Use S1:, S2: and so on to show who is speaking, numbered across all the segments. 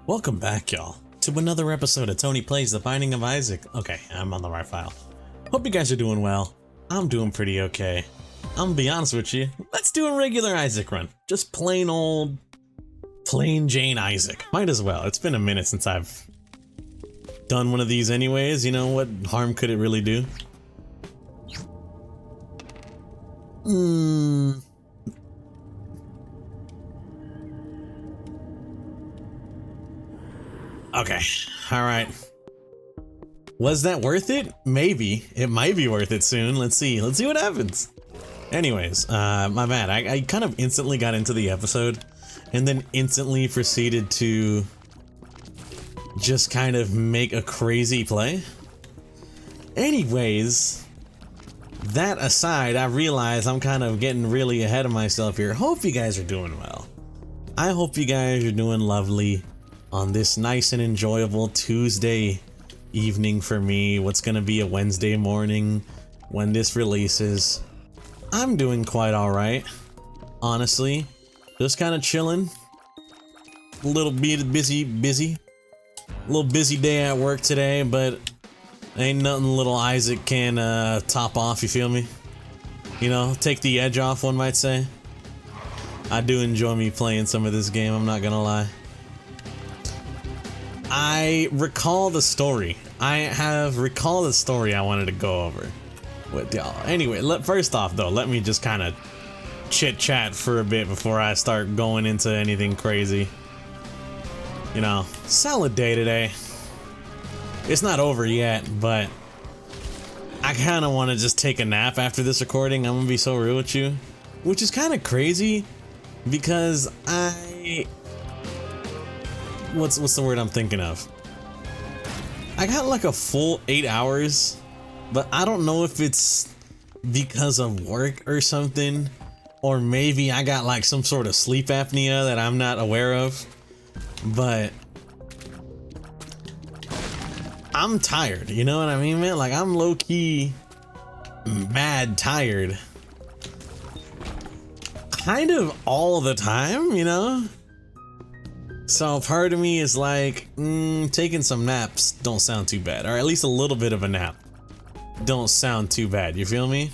S1: Welcome back, y'all, to another episode of Tony Plays The Binding of Isaac. Okay, I'm on the right file. Hope you guys are doing well. I'm doing pretty okay. I'm gonna be honest with you, let's do a regular Isaac run. Just plain old, plain Jane Isaac. Might as well. It's been a minute since I've done one of these anyways. You know, what harm could it really do? Okay, alright. Was that worth it? Maybe. It might be worth it soon. Let's see what happens. Anyways, my bad. I kind of instantly got into the episode and then instantly proceeded to just kind of make a crazy play. Anyways, that aside, I realize I'm kind of getting really ahead of myself here. Hope you guys are doing well. I hope you guys are doing lovely on this nice and enjoyable Tuesday evening for me. What's gonna be a Wednesday morning when this releases. I'm doing quite alright, honestly. Just kind of chilling. A little bit busy. A little busy day at work today, but ain't nothing little Isaac can top off, you feel me? You know, take the edge off, one might say. I do enjoy me playing some of this game, I'm not gonna lie. I recall the story. I wanted to go over with y'all. Anyway, first off though, let me just kind of chit chat for a bit before I start going into anything crazy. You know, solid day today. It's not over yet, but I kind of want to just take a nap after this recording. I'm gonna be so real with you, which is kind of crazy because what's the word I'm thinking of? I got like a full 8 hours, but I don't know if it's because of work or something, or maybe I got like some sort of sleep apnea that I'm not aware of, but I'm tired, you know what I mean, man? Like, I'm low-key mad tired. Kind of all the time, you know? So part of me is like, taking some naps don't sound too bad, or at least a little bit of a nap don't sound too bad, you feel me?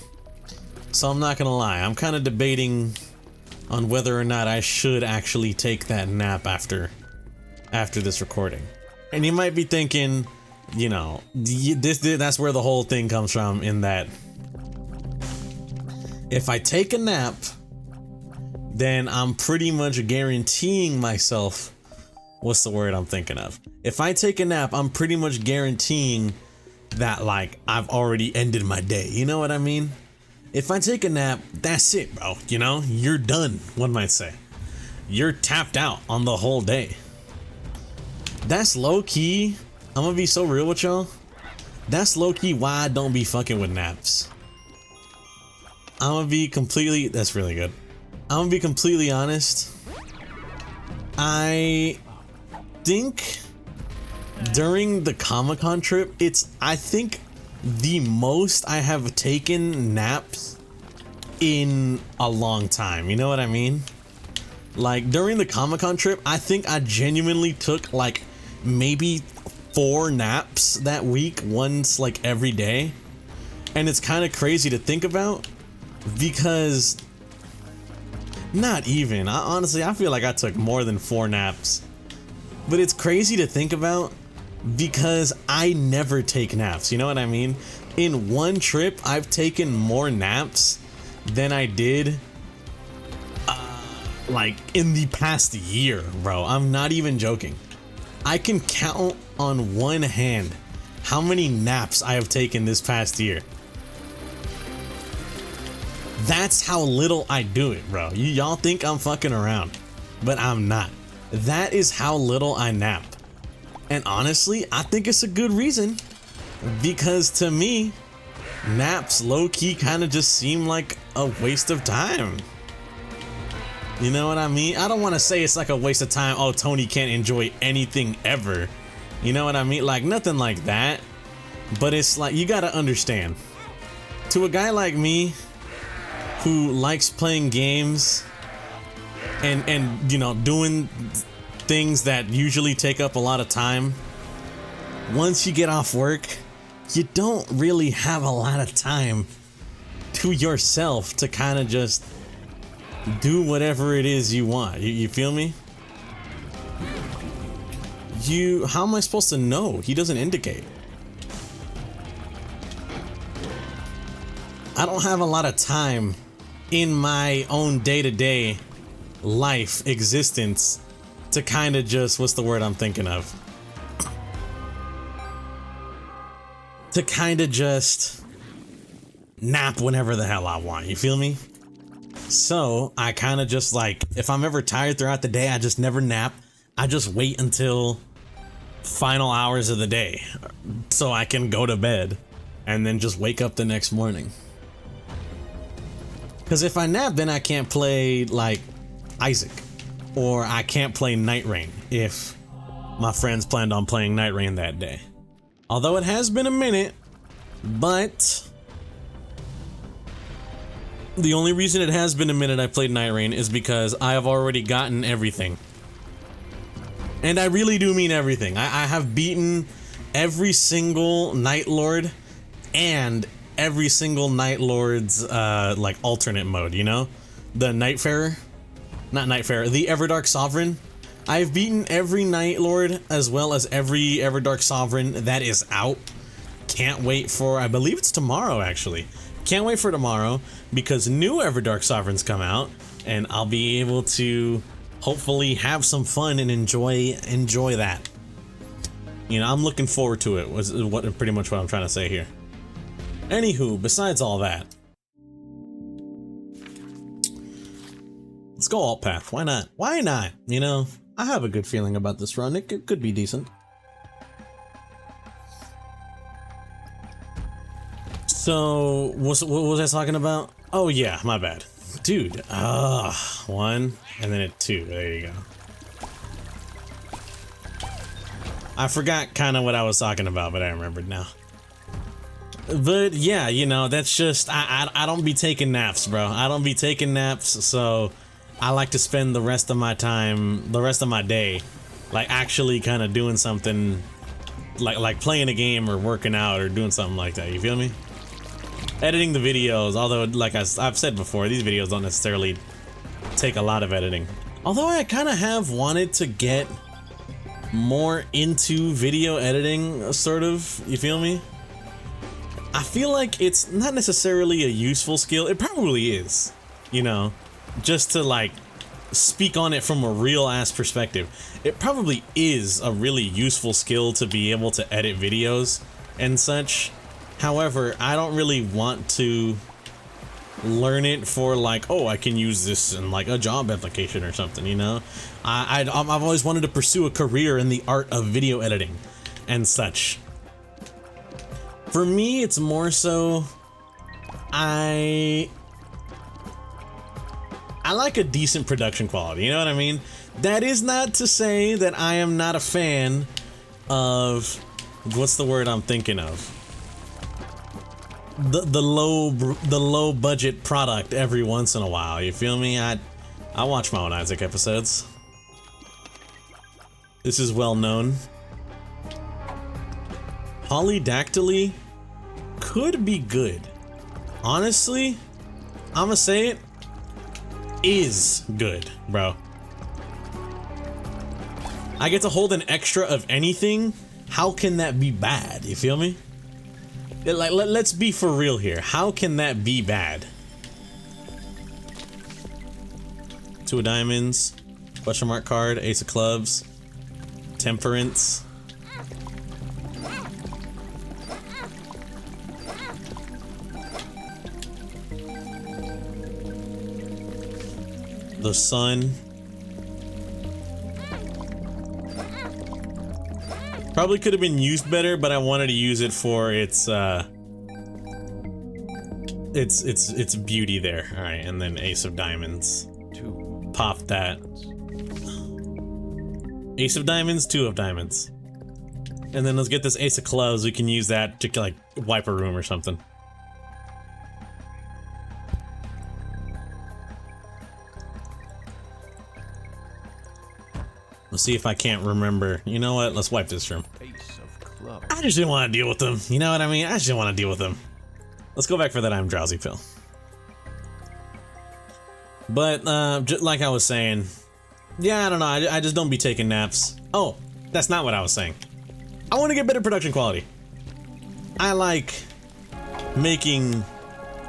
S1: So I'm not gonna lie, I'm kind of debating on whether or not I should actually take that nap after this recording. And you might be thinking, you know, that's where the whole thing comes from, in that if I take a nap, then I'm pretty much guaranteeing myself, what's the word I'm thinking of? If I take a nap, I'm pretty much guaranteeing that, like, I've already ended my day. You know what I mean? If I take a nap, that's it, bro. You know, you're done, one might say. You're tapped out on the whole day. That's low key. I'm gonna be so real with y'all. That's low key why I don't be fucking with naps. That's really good. I'm gonna be completely honest. I think during the Comic-Con trip, I think the most I have taken naps in a long time. You know what I mean? Like, during the Comic-Con trip, I think I genuinely took like maybe 4 naps that week, once like every day. And it's kind of crazy to think about because not even, honestly, I feel like I took more than 4 naps. But it's crazy to think about because I never take naps, you know what I mean? In one trip, I've taken more naps than I did like in the past year, bro. I'm not even joking. I can count on one hand how many naps I have taken this past year. That's how little I do it, bro. Y'all think I'm fucking around, but I'm not. That is how little I nap. And honestly, I think it's a good reason, because to me, naps low-key kind of just seem like a waste of time. You know what I mean? I don't want to say it's like a waste of time. Oh, Tony can't enjoy anything ever. You know what I mean? Like, nothing like that. But it's like, you gotta understand. To a guy like me, who likes playing games and you know, doing things that usually take up a lot of time, once you get off work, you don't really have a lot of time to yourself to kind of just do whatever it is you want. You feel me? How am I supposed to know? He doesn't indicate. I don't have a lot of time in my own day-to-day life existence to kind of just, what's the word I'm thinking of? To kind of just nap whenever the hell I want. You feel me? So I kind of just like, if I'm ever tired throughout the day, I just never nap. I just wait until final hours of the day so I can go to bed and then just wake up the next morning. Because if I nap, then I can't play like Isaac, or I can't play Night Rain if my friends planned on playing Night Rain that day. Although it has been a minute, but the only reason it has been a minute I played Night Rain is because I have already gotten everything. And I really do mean everything. I have beaten every single Night Lord and every single Night Lord's like alternate mode, you know? The Nightfarer? Not Nightfarer, the Everdark Sovereign. I've beaten every Night Lord as well as every Everdark Sovereign that is out. Can't wait for, I believe it's tomorrow actually. Can't wait for tomorrow because new Everdark Sovereigns come out and I'll be able to hopefully have some fun and enjoy that. You know, I'm looking forward to it, was what pretty much what I'm trying to say here. Anywho, besides all that, let's go alt path. Why not? Why not? You know, I have a good feeling about this run. It could be decent. So, what was I talking about? Oh yeah, my bad. Dude, 1 and then a 2. There you go. I forgot kind of what I was talking about, but I remembered now. But yeah, you know, that's just, I don't be taking naps, bro. I don't be taking naps, so I like to spend the rest of my time, the rest of my day, like actually kind of doing something, like playing a game or working out or doing something like that, you feel me? Editing the videos, although like I've said before, these videos don't necessarily take a lot of editing. Although I kind of have wanted to get more into video editing, sort of, you feel me? I feel like it's not necessarily a useful skill. It probably is, you know, just to like speak on it from a real ass perspective. It probably is a really useful skill to be able to edit videos and such. However, I don't really want to learn it for like, oh, I can use this in like a job application or something, you know? I've always wanted to pursue a career in the art of video editing and such. For me, it's more so I like a decent production quality, you know what I mean? That is not to say that I am not a fan of, what's the word I'm thinking of? The low budget product every once in a while, you feel me? I watch my own Isaac episodes. This is well known. Polydactyly could be good. Honestly, I'ma say it is good, bro. I get to hold an extra of anything. How can that be bad? You feel me? Like, let's be for real here. How can that be bad? 2 of diamonds, question mark card, ace of clubs, temperance. The sun. Probably could have been used better, but I wanted to use it for its beauty there. All right, and then ace of diamonds. 2. Pop that. Ace of diamonds, 2 of diamonds. And then let's get this ace of clubs. We can use that to like wipe a room or something. see if I can't remember. You know what? Let's wipe this room.
S2: Ace of clubs.
S1: I just didn't want to deal with them. You know what I mean? I just didn't want to deal with them. Let's go back for that I'm drowsy pill. But, like I was saying, yeah, I don't know. I just don't be taking naps. Oh, that's not what I was saying. I want to get better production quality. I like making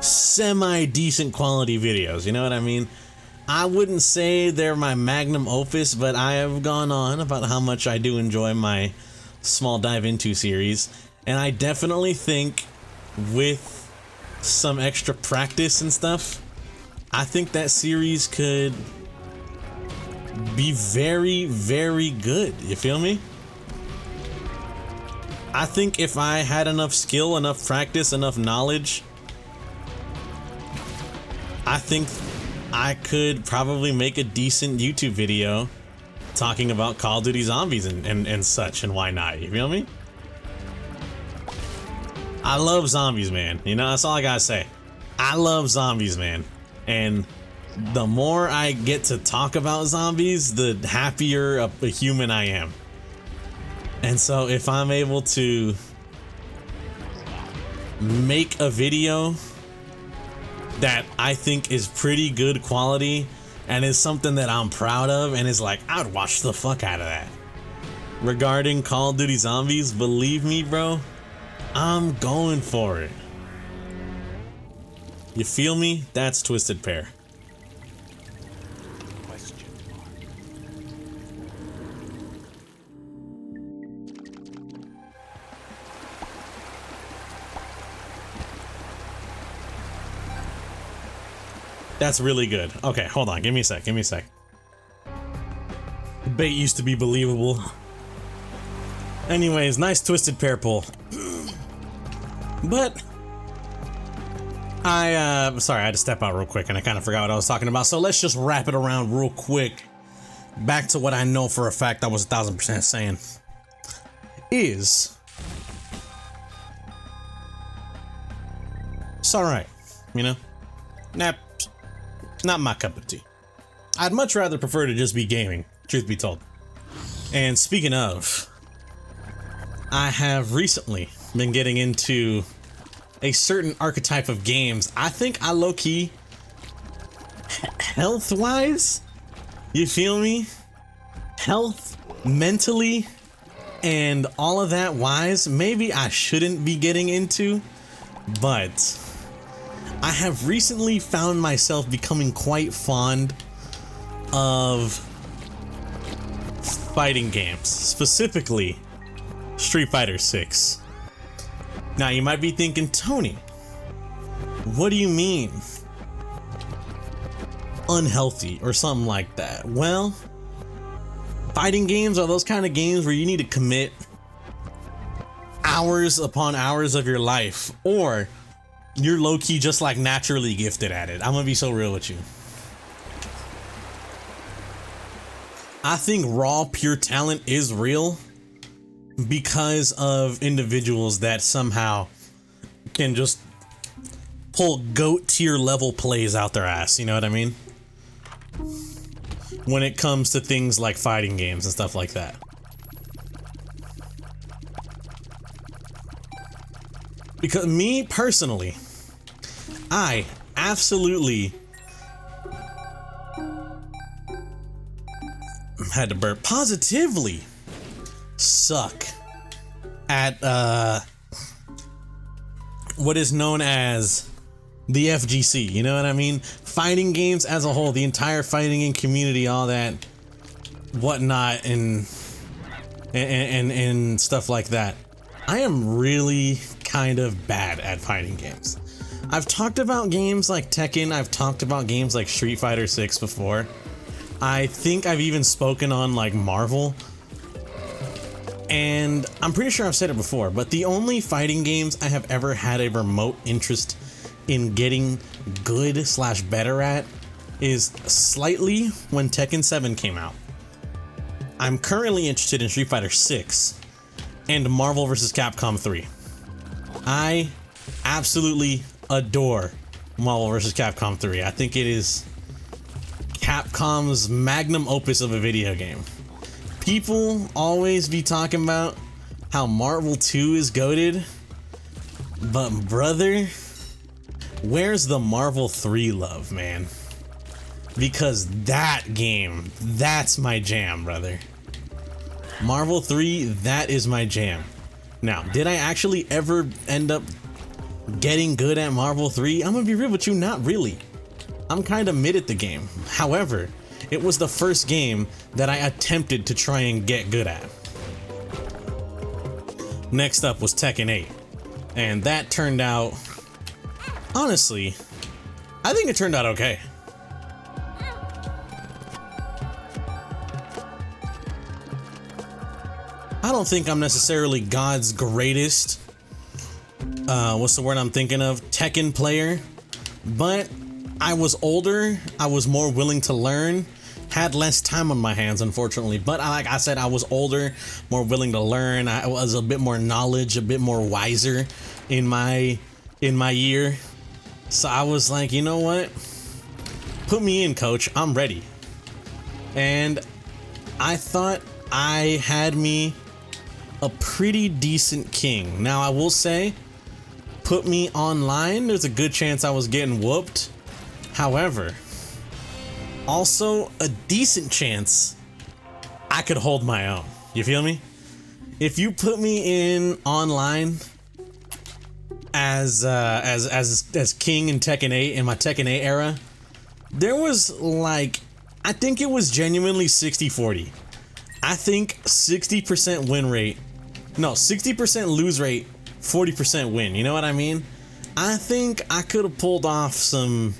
S1: semi-decent quality videos, you know what I mean? I wouldn't say they're my magnum opus, but I have gone on about how much I do enjoy my Small Dive Into series, and I definitely think with some extra practice and stuff, I think that series could be very, very good. You feel me? I think if I had enough skill, enough practice, enough knowledge, I think I could probably make a decent YouTube video talking about Call of Duty Zombies and such, and why not? You feel me? I love zombies, man. You know, that's all I gotta say. I love zombies, man. And the more I get to talk about zombies, the happier a human I am. And so if I'm able to make a video that I think is pretty good quality and is something that I'm proud of and is like, I'd watch the fuck out of that. Regarding Call of Duty Zombies, believe me, bro, I'm going for it. You feel me? That's Twisted Pair.
S2: Question mark.
S1: That's really good. Okay, hold on. Give me a sec. Give me a sec. Bait used to be believable. Anyways, nice Twisted Pair pull. But sorry, I had to step out real quick and I kind of forgot what I was talking about. So let's just wrap it around real quick. Back to what I know for a fact I was 1000% saying. Is it's alright, you know? Nap, not my cup of tea. I'd much rather prefer to just be gaming, truth be told. And speaking of, I have recently been getting into a certain archetype of games. I think I low-key, health-wise, you feel me? Health, mentally, and all of that wise, maybe I shouldn't be getting into, but I have recently found myself becoming quite fond of fighting games, specifically Street Fighter 6. Now you might be thinking, Tony, what do you mean unhealthy or something like that? Well, fighting games are those kind of games where you need to commit hours upon hours of your life, or you're low-key just like naturally gifted at it. I'm gonna be so real with you. I think raw pure talent is real because of individuals that somehow can just pull GOAT tier level plays out their ass, you know what I mean? When it comes to things like fighting games and stuff like that. Because me personally, I absolutely had to burp, positively suck at what is known as the FGC, you know what I mean? Fighting games as a whole, the entire fighting game community, all that whatnot and stuff like that. I am really kind of bad at fighting games. I've talked about games like Tekken, I've talked about games like Street Fighter 6 before. I think I've even spoken on like Marvel. And I'm pretty sure I've said it before, but the only fighting games I have ever had a remote interest in getting good / better at is slightly when Tekken 7 came out. I'm currently interested in Street Fighter 6 and Marvel vs. Capcom 3. I absolutely adore Marvel vs. Capcom 3. I think it is Capcom's magnum opus of a video game. people always be talking about how Marvel 2 is goated, but brother, where's the Marvel 3 love, man? Because that game, that's my jam, brother. Marvel 3, that is my jam. Now, did I actually ever end up getting good at Marvel 3? I'm gonna be real with you, not really. I'm kind of mid at the game. However, it was the first game that I attempted to try and get good at. Next up was Tekken 8. And that turned out, honestly, I think it turned out okay. I don't think I'm necessarily God's greatest, what's the word I'm thinking of, Tekken player, but I was older, I was more willing to learn, had less time on my hands, unfortunately, but like I said, I was older, more willing to learn, I was a bit more knowledge, a bit more wiser in my year, so I was like, you know what, put me in, coach, I'm ready. And I thought I had me a pretty decent king. Now I will say, put me online, there's a good chance I was getting whooped. However, also a decent chance I could hold my own. You feel me? If you put me in online as king in Tekken 8 in my Tekken 8 era, there was like, I think it was genuinely 60-40. I think 60% win rate. No, 60% lose rate, 40% win. You know what I mean? I think I could have pulled off some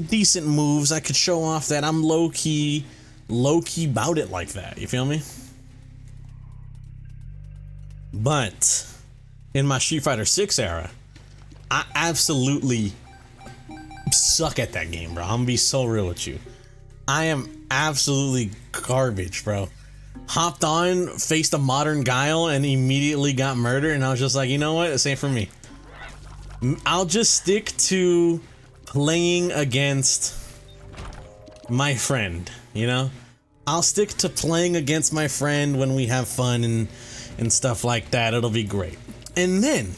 S1: decent moves. I could show off that I'm low-key bout it like that. You feel me? But in my Street Fighter 6 era, I absolutely suck at that game, bro. I'm gonna be so real with you. I am absolutely garbage, bro. Hopped on, faced a modern Guile, and immediately got murdered, and I was just like, you know what, this ain't for me. I'll just stick to playing against my friend, you know? I'll stick to playing against my friend when we have fun and stuff like that. It'll be great. And then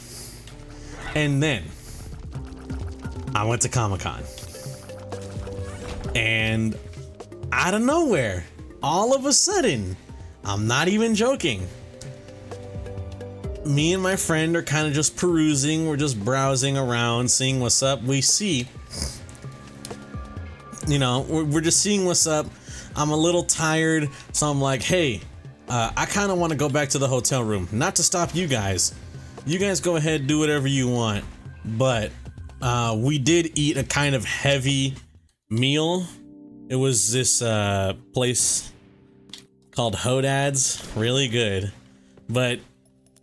S1: I went to Comic-Con. And out of nowhere, all of a sudden, I'm not even joking, me and my friend are kind of just perusing, we're just browsing around, seeing what's up. We see, you know, we're just seeing what's up. I'm a little tired, so I'm like, hey, I kind of want to go back to the hotel room. Not to stop you guys. You guys go ahead, do whatever you want. But we did eat a kind of heavy meal. It was this place called Hodad's, really good. But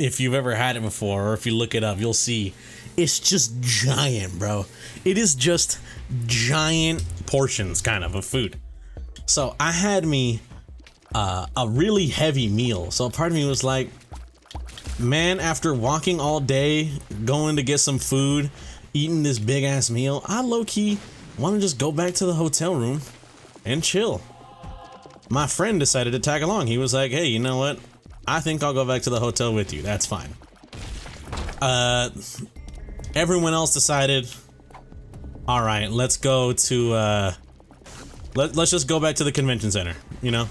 S1: if you've ever had it before, or if you look it up, you'll see it's just giant, bro. It is just giant portions kind of food. So I had me a really heavy meal. So part of me was like, man, after walking all day, going to get some food, eating this big ass meal, I low-key want to just go back to the hotel room and chill. My friend decided to tag along. He was like, hey, you know what? I think I'll go back to the hotel with you. That's fine. Everyone else decided, all right, let's go to, let's just go back to the convention center, you know?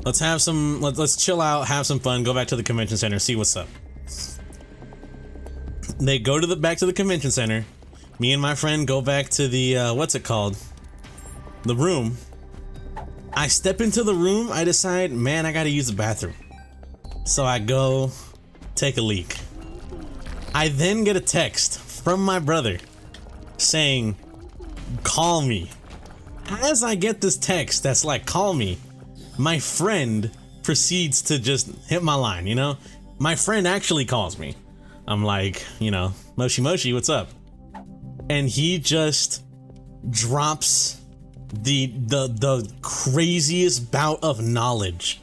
S1: Let's have some, let's chill out, have some fun, go back to the convention center, see what's up. They go to back to the convention center. Me and my friend go back to the, what's it called? The room. I step into the room, I decide, man, I gotta use the bathroom. So I go take a leak. I then get a text from my brother saying, call me. As I get this text that's like, call me, my friend proceeds to just hit my line, you know? My friend actually calls me. I'm like, you know, Moshi Moshi, what's up? And he just drops the craziest bout of knowledge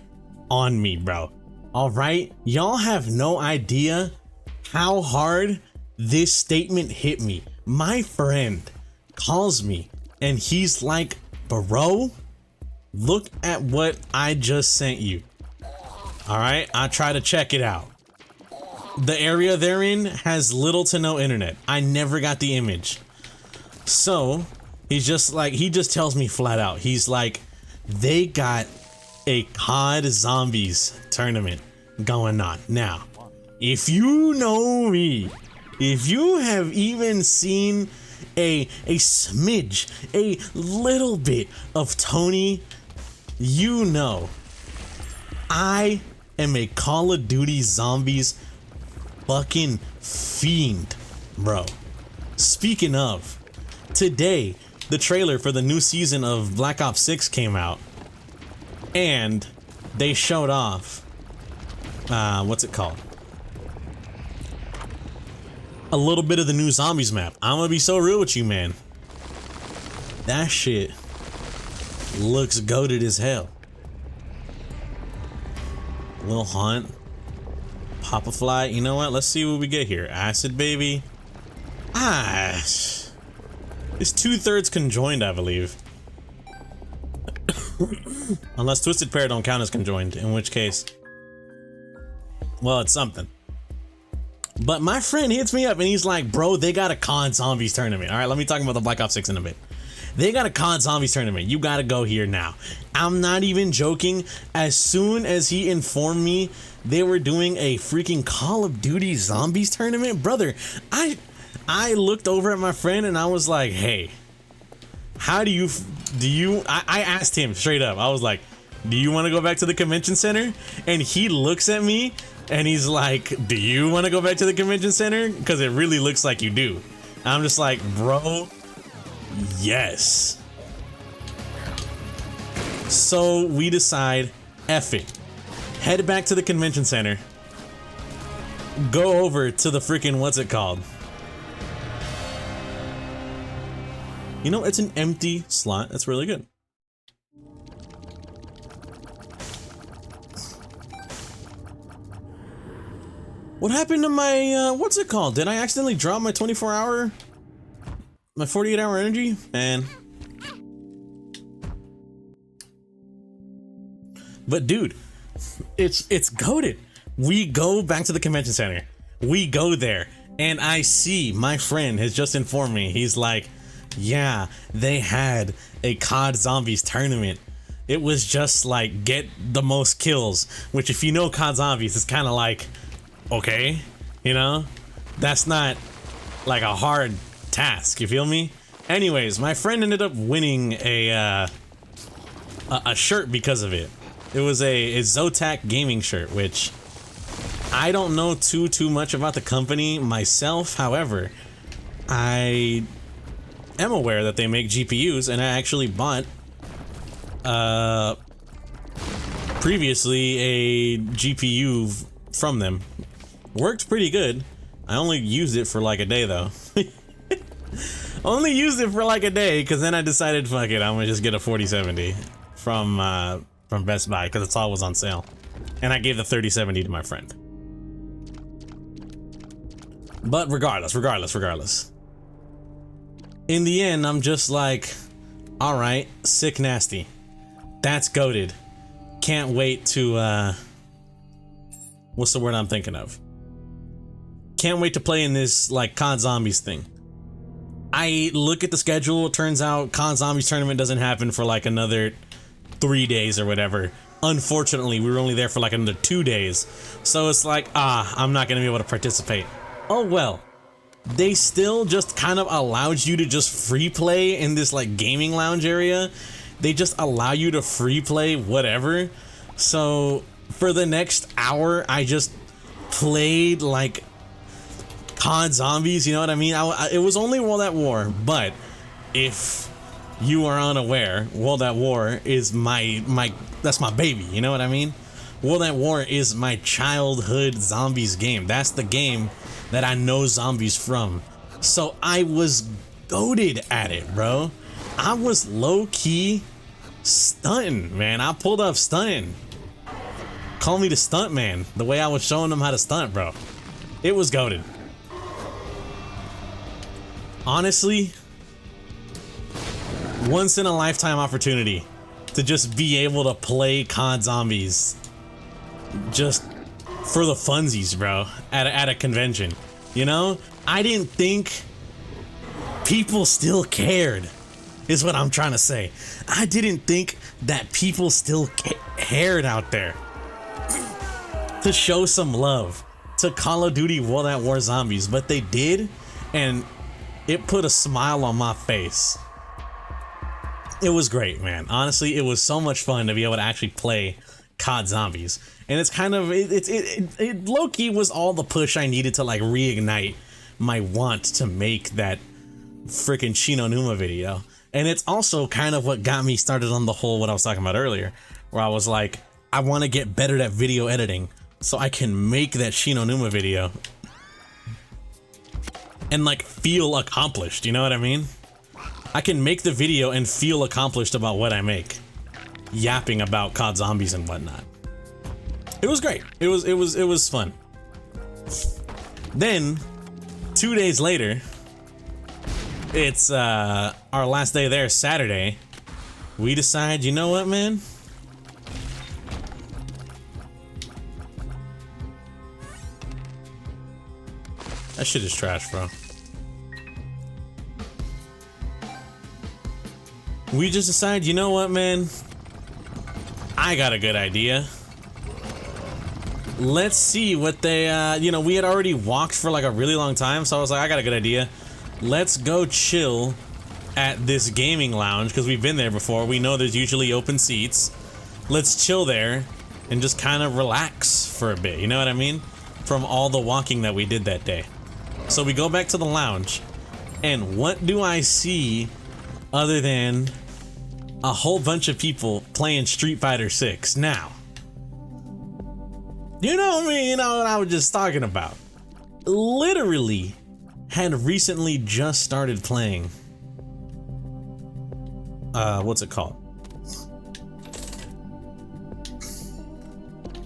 S1: on me, bro. All right, y'all have no idea how hard this statement hit me. My friend calls me and he's like, bro, Look at what I just sent you. All right, I try to check it out. The area they're in has little to no internet. I never got the image. So he's just like, he just tells me flat out, he's like, they got a COD Zombies tournament going on. Now, if you know me, if you have even seen a smidge, a little bit of Tony, you know I am a Call of Duty Zombies fucking fiend, bro. Speaking of, today the trailer for the new season of Black Ops 6 came out, and they showed off what's it called? A little bit of the new Zombies map. I'm gonna be so real with you, man. That shit looks goated as hell. Little Hunt, Pop-a-Fly. You know what? Let's see what we get here. Acid Baby. Ah, it's 2/3 conjoined, I believe. Unless Twisted Pair don't count as conjoined, in which case, well, it's something. But my friend hits me up and he's like, bro, they got a COD Zombies tournament. All right, let me talk about the Black Ops 6 in a bit. They got a COD Zombies tournament. You gotta go here now. I'm not even joking. As soon as he informed me they were doing a freaking Call of Duty Zombies tournament, brother, I looked over at my friend and I was like, hey, how do you, I asked him straight up. I was like, do you want to go back to the convention center? And he looks at me and he's like, do you want to go back to the convention center? Because it really looks like you do. I'm just like, bro, yes. So we decide, F it. Head back to the convention center. Go over to the freaking, what's it called? You know, it's an empty slot. That's really good. What happened to my, what's it called? Did I accidentally drop my 24-hour, my 48-hour energy? Man. But dude, it's goated. We go back to the convention center. We go there and I see my friend has just informed me. He's like, yeah, they had a COD Zombies tournament. It was just like get the most kills, which if you know COD Zombies, it's kind of like, okay, you know, that's not like a hard task, you feel me? Anyways, my friend ended up winning a shirt because of it. It was a Zotac gaming shirt, which I don't know too much about the company myself. However, I am aware that they make GPUs, and I actually bought previously a GPU from them. Worked pretty good. I only used it for like a day though. Only used it for like a day because then I decided, fuck it, I'm gonna just get a 4070 from Best Buy because it's all was on sale, and I gave the 3070 to my friend. But regardless, in the end, I'm just like, all right, sick nasty. That's goated. Can't wait to what's the word I'm thinking of? Can't wait to play in this like COD Zombies thing. I look at the schedule, it turns out COD Zombies tournament doesn't happen for like another 3 days or whatever. Unfortunately, we were only there for like another 2 days. So it's like, I'm not gonna be able to participate. Oh well. They still just kind of allowed you to just free play in this like gaming lounge area. They just allow you to free play whatever. So for the next hour, I just played like COD Zombies, you know what I mean? It was only World at War, but if you are unaware, World at War is that's my baby, you know what I mean? World at War is my childhood zombies game. That's the game that I know zombies from. So I was goated at it, bro. I was low-key stunting, man. I pulled up stunting. Call me the stunt man, the way I was showing them how to stunt, bro. It was goated. Honestly, once in a lifetime opportunity. to just be able to play COD Zombies just for the funsies, bro, at a convention. You know, I didn't think people still cared, is what I'm trying to say. I didn't think that people still cared out there to show some love to Call of Duty World at War Zombies, but they did, and it put a smile on my face. It was great, man. Honestly, it was so much fun to be able to actually play COD Zombies. And it's kind of, it low-key was all the push I needed to like reignite my want to make that freaking Shinonuma video. And it's also kind of what got me started on the whole, what I was talking about earlier, where I was like, I want to get better at video editing so I can make that Shinonuma video and like feel accomplished, you know what I mean? I can make the video and feel accomplished about what I make, yapping about COD Zombies and whatnot. It was great. It was fun. Then 2 days later, it's our last day there, Saturday. We decide, you know what, man? That shit is trash, bro. We just decide, you know what, man? I got a good idea. Let's see what they, you know, we had already walked for like a really long time, so I was like, I got a good idea. Let's go chill at this gaming lounge, because we've been there before. We know there's usually open seats. Let's chill there and just kind of relax for a bit, you know what I mean? From all the walking that we did that day. So we go back to the lounge, and what do I see other than a whole bunch of people playing Street Fighter 6? Now, you know me, you know what I was just talking about. Literally had recently just started playing, what's it called?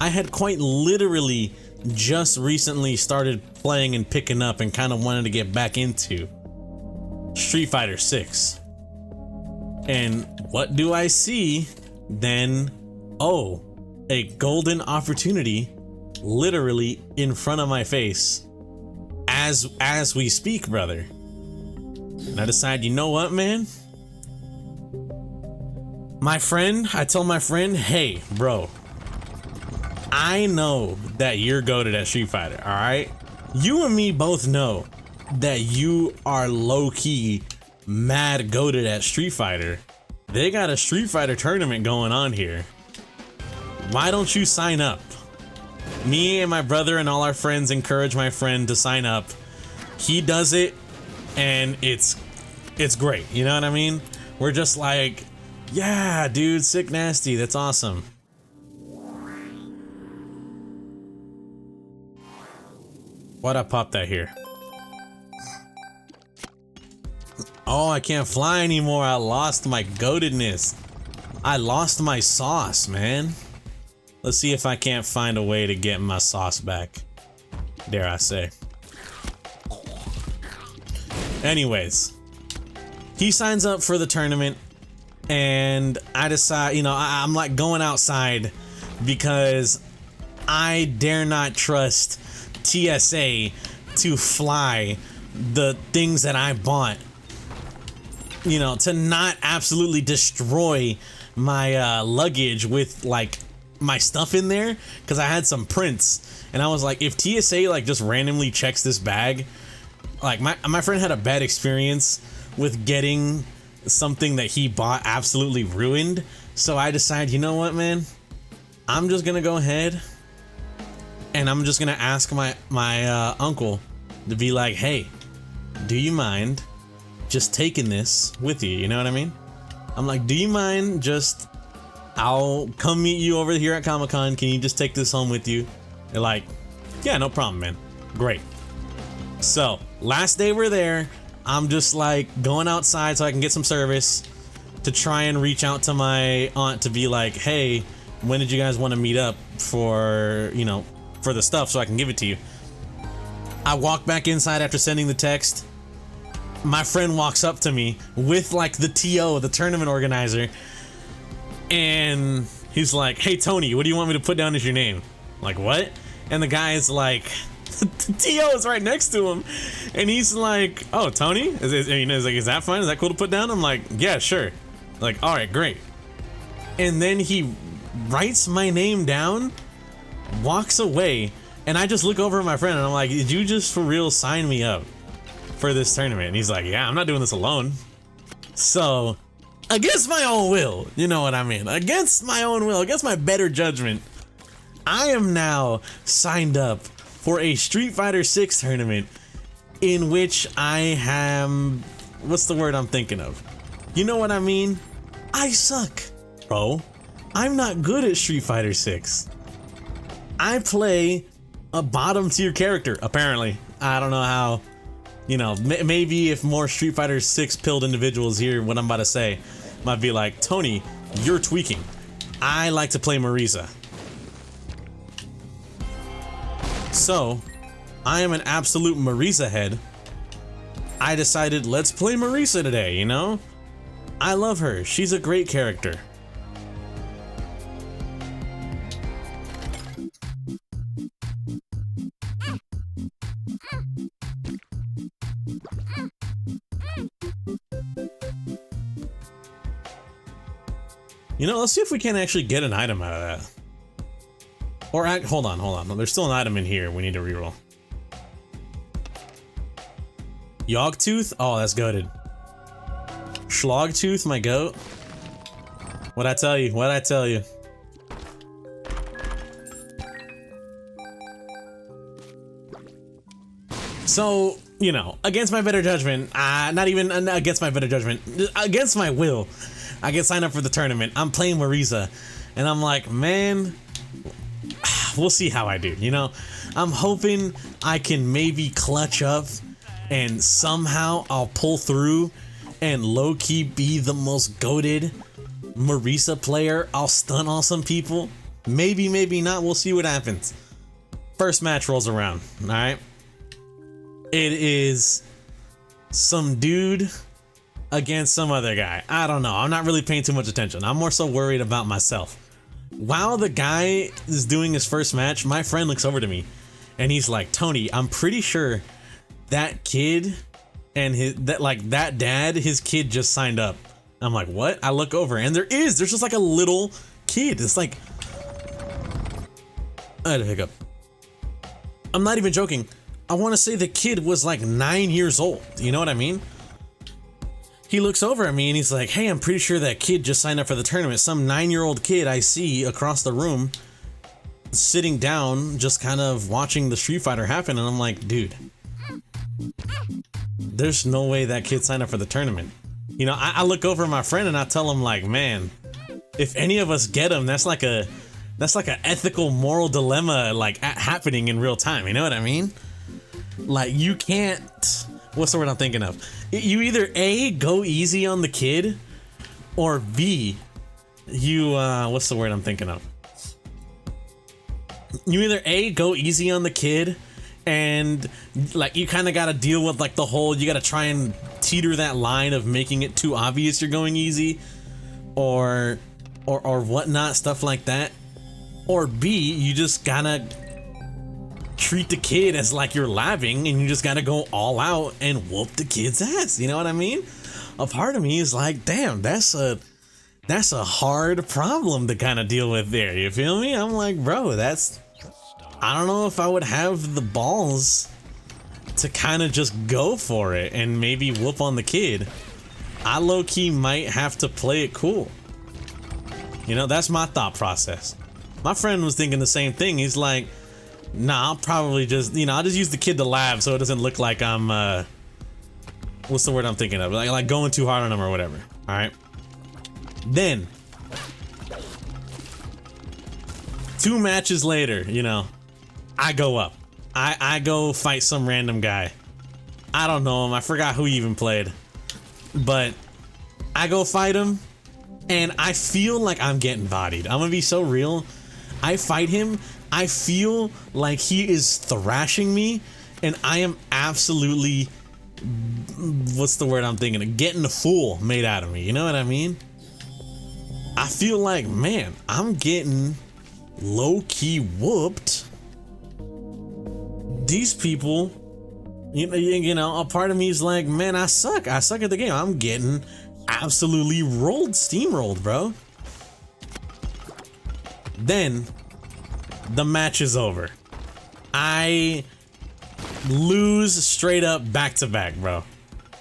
S1: I had quite literally just recently started playing and picking up and kind of wanted to get back into Street Fighter 6. And what do I see then? Oh, a golden opportunity literally in front of my face as we speak, brother. And I decide, you know what, man? I told my friend, hey, bro, I know that you're goated at Street Fighter, all right? You and me both know that you are low-key mad goated at Street Fighter. They got a Street Fighter tournament going on here. Why don't you sign up? Me and my brother and all our friends encourage my friend to sign up. He does it, and it's great, you know what I mean? We're just like, yeah, dude, sick nasty, that's awesome. Why'd I pop that here? Oh, I can't fly anymore. I lost my goatedness. I lost my sauce, man. Let's see if I can't find a way to get my sauce back. Dare I say. Anyways, he signs up for the tournament, and I decide, you know, I'm like going outside because I dare not trust TSA to fly the things that I bought, you know, to not absolutely destroy my luggage with like my stuff in there, because I had some prints, and I was like, if TSA like just randomly checks this bag, like my friend had a bad experience with getting something that he bought absolutely ruined. So I decided, you know what, man, I'm just gonna go ahead and I'm just gonna ask my uncle to be like, hey, do you mind just taking this with you? You know what I mean? I'm like, do you mind just, I'll come meet you over here at Comic-Con. Can you just take this home with you? They're like, yeah, no problem, man. Great. So last day we're there, I'm just like going outside so I can get some service to try and reach out to my aunt to be like, hey, when did you guys want to meet up for, you know, for the stuff so I can give it to you? I walk back inside after sending the text. My friend walks up to me with like the TO, the tournament organizer, And he's like, hey Tony, what do you want me to put down as your name? I'm like, what? And the guy's like, T.O. is right next to him, and he's like, oh, Tony? Is that fine? Is that cool to put down? I'm like, yeah, sure. Like, all right, great. And then he writes my name down, walks away, and I just look over at my friend and I'm like, did you just for real sign me up for this tournament? And he's like, yeah, I'm not doing this alone. So, against my own will, you know what I mean? Against my own will, against my better judgment, I am now signed up for a Street Fighter 6 tournament in which I am, what's the word I'm thinking of? You know what I mean? I suck, bro. I'm not good at Street Fighter 6. I play a bottom tier character, apparently. I don't know how, you know, maybe if more Street Fighter 6 pilled individuals hear what I'm about to say, might be like, Tony, you're tweaking. I like to play Marisa. So, I am an absolute Marisa head. I decided, let's play Marisa today, you know? I love her. She's a great character. You know, let's see if we can actually get an item out of that. Or hold on. There's still an item in here we need to reroll. Yogtooth? Oh, that's goated. Schlogtooth, my goat. What'd I tell you? So, you know, against my better judgment, not even against my better judgment, against my will, I get signed up for the tournament. I'm playing Marisa, and I'm like, man, we'll see how I do, you know? I'm hoping I can maybe clutch up and somehow I'll pull through and low-key be the most goated Marisa player. I'll stun on some people. Maybe, maybe not. We'll see what happens. First match rolls around, alright? It is some dude against some other guy. I don't know. I'm not really paying too much attention. I'm more so worried about myself. While the guy is doing his first match, my friend looks over to me and he's like, Tony, I'm pretty sure that kid and that dad, his kid just signed up. I'm like, what? I look over and there's just like a little kid. It's like, I had a hiccup. I'm not even joking. I want to say the kid was like 9 years old. You know what I mean? He looks over at me and he's like, hey, I'm pretty sure that kid just signed up for the tournament. Some 9-year-old kid I see across the room sitting down, just kind of watching the Street Fighter happen. And I'm like, dude, there's no way that kid signed up for the tournament. You know, I look over at my friend and I tell him like, man, if any of us get him, that's like an ethical, moral dilemma like happening in real time. You know what I mean? Like, you can't, what's the word I'm thinking of? You either A, go easy on the kid, or B, you, what's the word I'm thinking of? You either A, go easy on the kid, and like, you kind of got to deal with like the whole, you got to try and teeter that line of making it too obvious you're going easy, or whatnot, stuff like that. Or B, you just gotta treat the kid as like you're laughing and you just gotta go all out and whoop the kid's ass. You know what I mean? A part of me is like, damn, that's a hard problem to kind of deal with there. You feel me? I'm like, bro, I don't know if I would have the balls to kind of just go for it and maybe whoop on the kid. I low-key might have to play it cool. You know, that's my thought process. My friend was thinking the same thing. He's like, nah, I'll probably just, you know, I'll just use the kid to laugh so it doesn't look like I'm, what's the word I'm thinking of? Like going too hard on him or whatever. All right. Then, 2 matches later, you know, I go up. I go fight some random guy. I don't know him. I forgot who he even played. But I go fight him, and I feel like I'm getting bodied. I'm gonna be so real. I fight him. I feel like he is thrashing me, and I am absolutely, what's the word I'm thinking of? Getting a fool made out of me. You know what I mean? I feel like, man, I'm getting low-key whooped. These people, you know, a part of me is like, man, I suck at the game. I'm getting absolutely steamrolled, bro. Then the match is over. I lose straight up back to back, bro.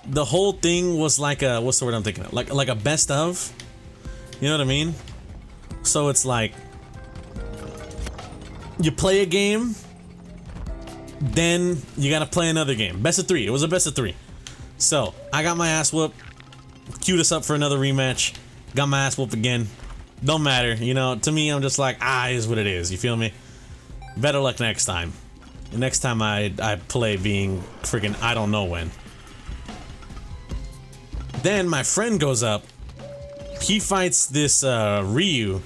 S1: The whole thing was like a, what's the word I'm thinking of? Like a best of, you know what I mean? So it's like, you play a game, then you gotta play another game. Best of 3. It was a best of 3. So I got my ass whooped, queued us up for another rematch, got my ass whooped again. Don't matter, you know, to me, I'm just like, it is what it is, you feel me? Better luck next time. Next time I play being freaking I don't know when. Then my friend goes up, he fights this Ryu,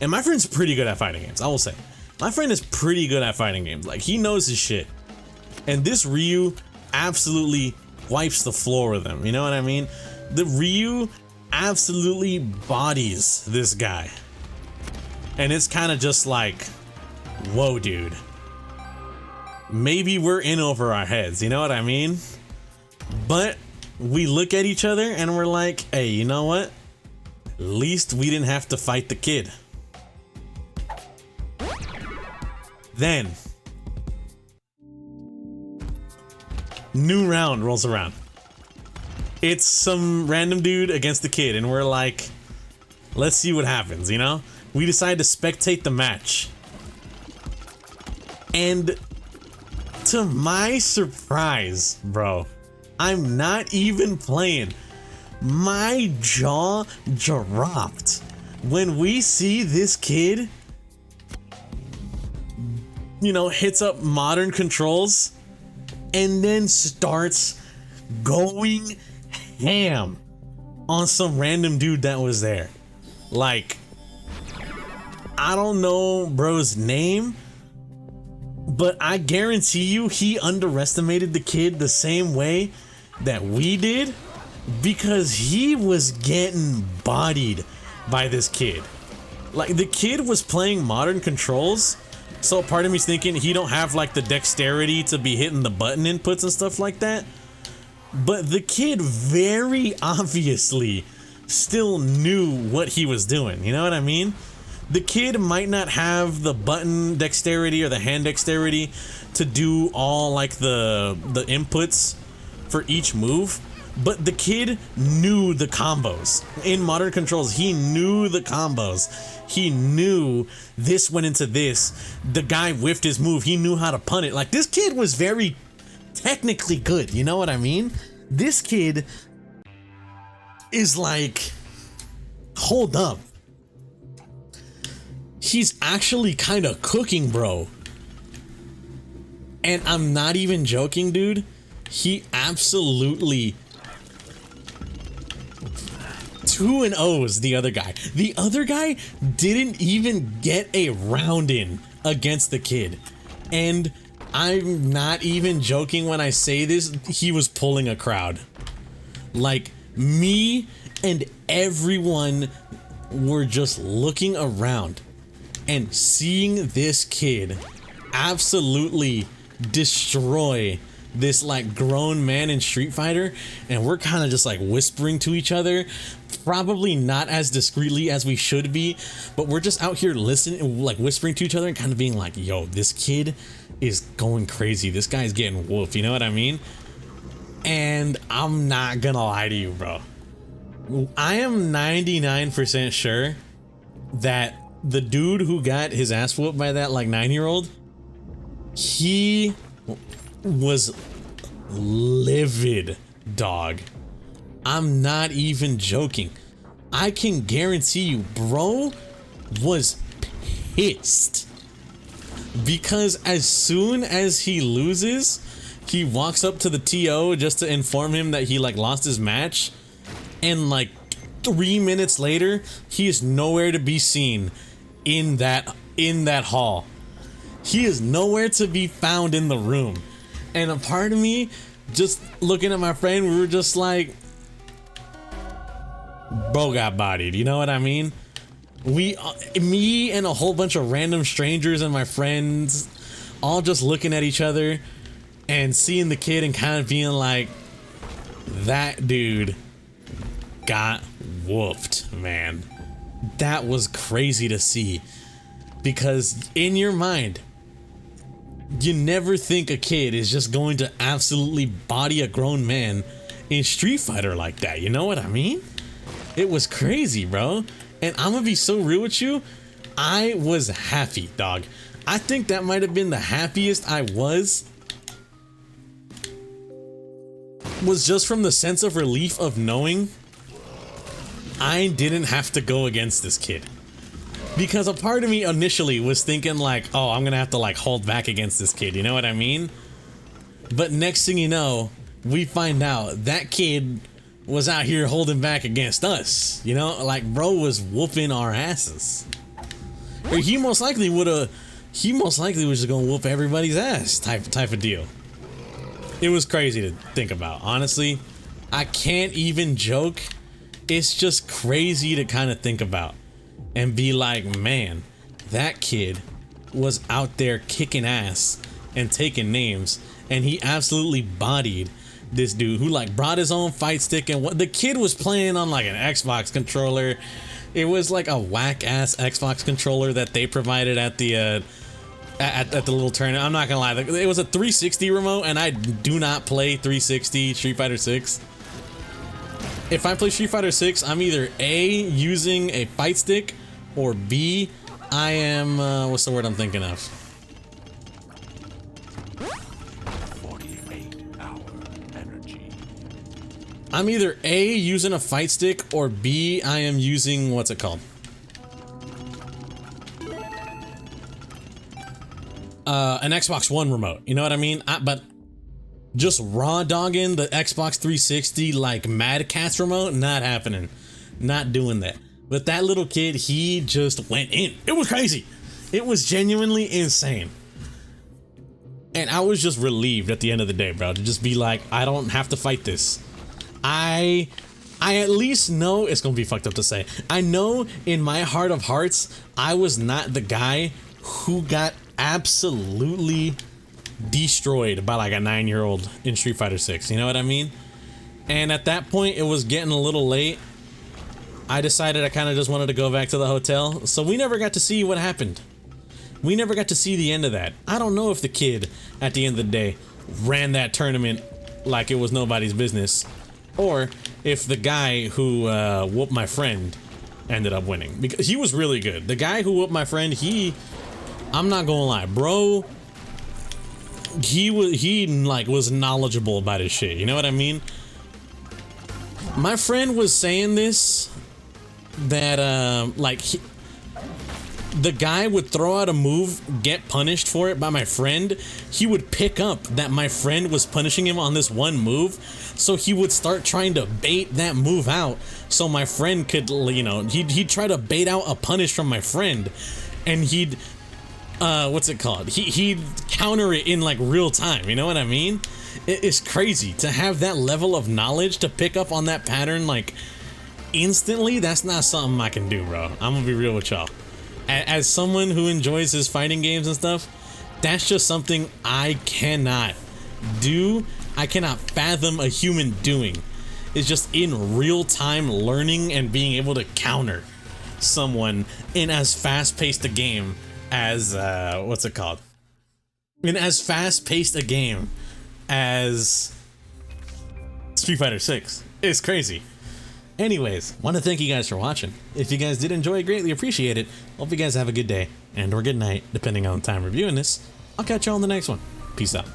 S1: and my friend's pretty good at fighting games, I will say. My friend is pretty good at fighting games, like he knows his shit. And this Ryu absolutely wipes the floor with him, you know what I mean? The Ryu absolutely bodies this guy. And it's kind of just like, whoa, dude. Maybe we're in over our heads, you know what I mean? But we look at each other and we're like, hey, you know what? At least we didn't have to fight the kid. Then, new round rolls around. It's some random dude against the kid, and we're like, let's see what happens, you know? We decide to spectate the match. And to my surprise, bro, I'm not even playing. My jaw dropped when we see this kid, you know, hits up modern controls and then starts going ham on some random dude that was there. Like, I don't know bro's name, but I guarantee you he underestimated the kid the same way that we did, because he was getting bodied by this kid. Like, the kid was playing modern controls, so part of me's thinking he don't have like the dexterity to be hitting the button inputs and stuff like that. But the kid very obviously still knew what he was doing, you know what I mean? The kid might not have the button dexterity or the hand dexterity to do all like the inputs for each move, but the kid knew the combos. In modern controls, he knew the combos. He knew this went into this. The guy whiffed his move. He knew how to punt it. Like, this kid was very technically good, you know what I mean? This kid is like, hold up. He's actually kind of cooking, bro. And I'm not even joking, dude. He absolutely 2-0's the other guy. The other guy didn't even get a round in against the kid. And I'm not even joking when I say this, he was pulling a crowd. Like, me and everyone were just looking around and seeing this kid absolutely destroy this like grown man in Street Fighter, and we're kind of just like whispering to each other, probably not as discreetly as we should be, but we're just out here listening, like whispering to each other and kind of being like, yo, this kid is going crazy, this guy's getting whooped, you know what I mean? And I'm not gonna lie to you, bro, I am 99% sure that the dude who got his ass whooped by that like 9-year-old, he was livid, dog. I'm not even joking. I can guarantee you, bro was pissed. Because as soon as he loses, he walks up to the TO just to inform him that he like lost his match. And like 3 minutes later, he is nowhere to be seen in that hall. He is nowhere to be found in the room. And a part of me, just looking at my friend, we were just like, bro got bodied, you know what I mean? Me and a whole bunch of random strangers and my friends all just looking at each other and seeing the kid and kind of being like, that dude got whooped, man. That was crazy to see, because in your mind, you never think a kid is just going to absolutely body a grown man in Street Fighter like that. You know what I mean? It was crazy, bro. And I'm gonna be so real with you. I was happy, dog. I think that might have been the happiest I was just from the sense of relief of knowing I didn't have to go against this kid. Because a part of me initially was thinking like, oh, I'm gonna have to like hold back against this kid, you know what I mean? But next thing you know, we find out that kid was out here holding back against us, you know? Like, bro was whooping our asses. Or he most likely was just gonna whoop everybody's ass type of deal. It was crazy to think about, honestly. I can't even joke. It's just crazy to kind of think about and be like, man, that kid was out there kicking ass and taking names, and he absolutely bodied this dude who like brought his own fight stick, and what the kid was playing on like an Xbox controller. It was like a whack ass Xbox controller that they provided at the little tournament. I'm not gonna lie, it was a 360 remote, and I do not play 360 Street Fighter 6. If I play Street Fighter 6, I'm either A, using a fight stick, or B, I am, what's the word I'm thinking of?
S2: 48-hour energy.
S1: I'm either A, using a fight stick, or B, I am using, what's it called? An Xbox One remote, you know what I mean? But just raw dogging the Xbox 360 like Mad Catz remote, not happening. Not doing that. But that little kid, he just went in. It was crazy. It was genuinely insane. And I was just relieved at the end of the day, bro, to just be like, I don't have to fight this. I at least know, it's gonna be fucked up to say, I know in my heart of hearts, I was not the guy who got absolutely destroyed by like a 9-year-old in Street Fighter 6, you know what I mean? And at that point, it was getting a little late. I decided I kind of just wanted to go back to the hotel, so we never got to see what happened. We never got to see the end of that. I don't know if the kid, at the end of the day, ran that tournament like it was nobody's business, or if the guy who whooped my friend ended up winning, because he was really good. The guy who whooped my friend, I'm not gonna lie, bro, he was knowledgeable about his shit, you know what I mean? My friend was saying this, that the guy would throw out a move, get punished for it by my friend. He would pick up that my friend was punishing him on this one move, so he would start trying to bait that move out so my friend could, you know, he'd try to bait out a punish from my friend, and he'd what's it called? He'd counter it in like real time, you know what I mean? It's crazy to have that level of knowledge to pick up on that pattern like instantly. That's not something I can do, bro. I'm gonna be real with y'all. As someone who enjoys his fighting games and stuff, that's just something I cannot do. I cannot fathom a human doing. It's just in real time learning and being able to counter someone in as fast-paced a game as what's it called? In as fast-paced a game as Street Fighter 6. It's crazy. Anyways, want to thank you guys for watching. If you guys did enjoy, greatly appreciate it. Hope you guys have a good day and or good night, depending on the time reviewing this. I'll catch you on the next one. Peace out.